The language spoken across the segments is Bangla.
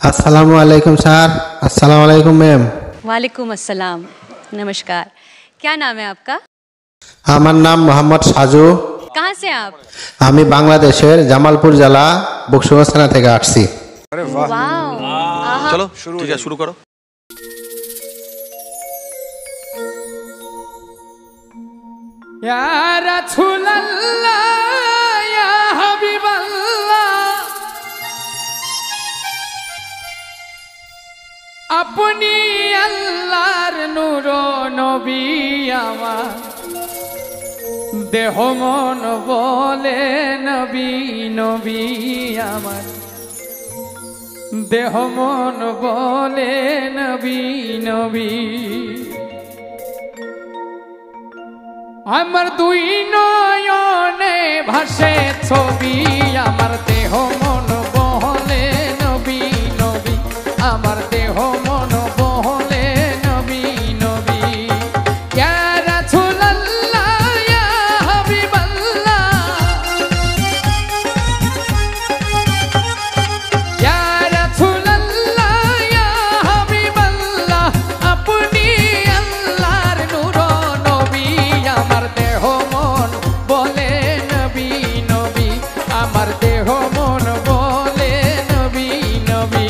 अस्सलामु अलैकुम सर। अस्सलामु अलैकुम मैम। वालेकुम अस्सलाम। नमस्कार। क्या नाम है आपका? আমার নাম মোহাম্মদ সাজু। कहाँ से आप? আমি বাংলাদেশের জামালপুর জেলা বকশিগঞ্জ থানা থেকে আসছি। वाह। चलो ठीक है शुरू करो। या रसूल अल्लाह या हबीब अल्लाह अपनी अल्लाहर नूर नबी आमार देह मन बोले नबी नबी आमार देह मन बोले नबी नबी আমার দুই নয়নে ভাসে ছবি আমার দেহ মন বহলে নবী নবী আমার দেহ মন বহলে নবী নবী ইয়া রাসূলুল্লাহ ইয়া হাবিবাল্লাহ ইয়া রাসূলুল্লাহ ইয়া হাবিবাল্লাহ আপনি আল্লাহর নূর নবী আমার দেহ মন বলে নবী নবী আমার দেহ মন বলে নবী নবী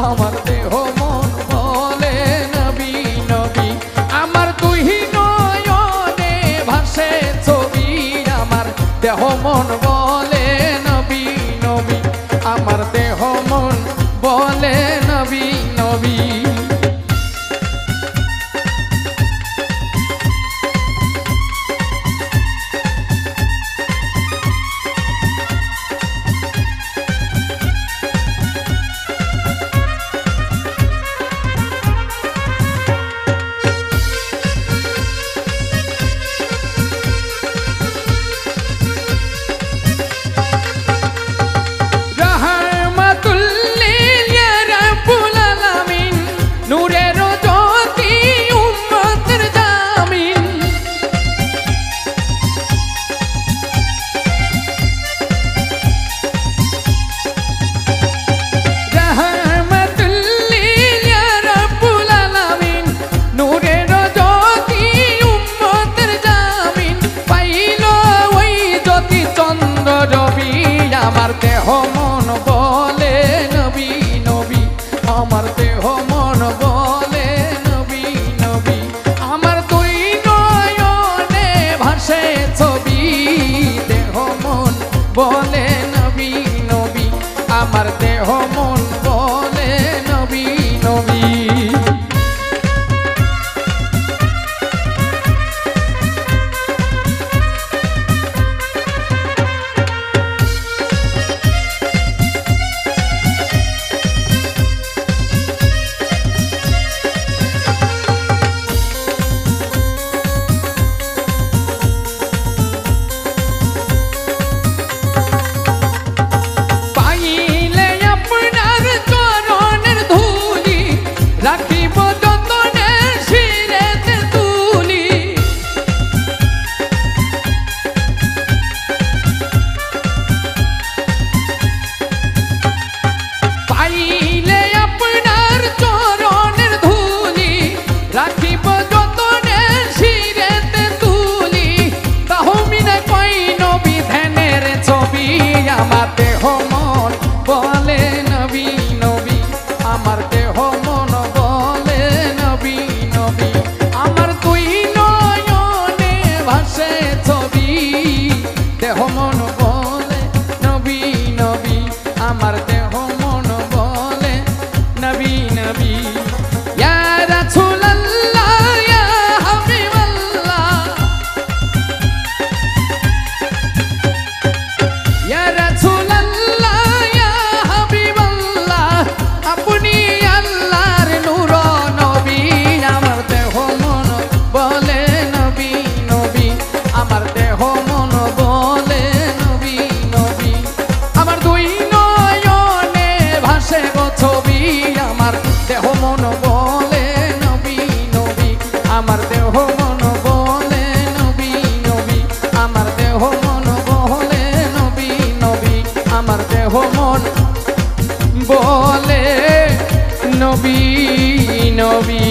আমার দেহ মন বলে নবী নবী আমার দুই নয়নে ভাসে ছবি আমার দেহ মন বলে নবী নবী আমার দেহ মন বলে নবী নবী আমার দেহ মন বলে নবী নবী আমার দেহ মন বলে নবী নবী আমার দুই নয়নে ভাসে ছবি দেহ মন বলে নবী নবী আমার দেহ মন বলে নবী নবী पाइले अपना দেহ মন বলে নবী নবী আমার দেহ মন বলে নবী নবী ইয়া রাসূলুল্লাহ ইয়া হাবিবাল্লাহ ইয়া রাসূলুল্লাহ ইয়া হাবিবাল্লাহ আপনি আল্লাহর নূর নবী আমার দেহ মন বলে নবী নবী আমার দেহ মন বলে নবী নবী আমার দুই নয়নে ভাসে গো ছবি আমার দেহ মন বলে নবী নবী আমার দেহ মন বলে নবী নবী আমার দেহ মন বলে নবী নবী আমার দেহ মন বলে নবী নবী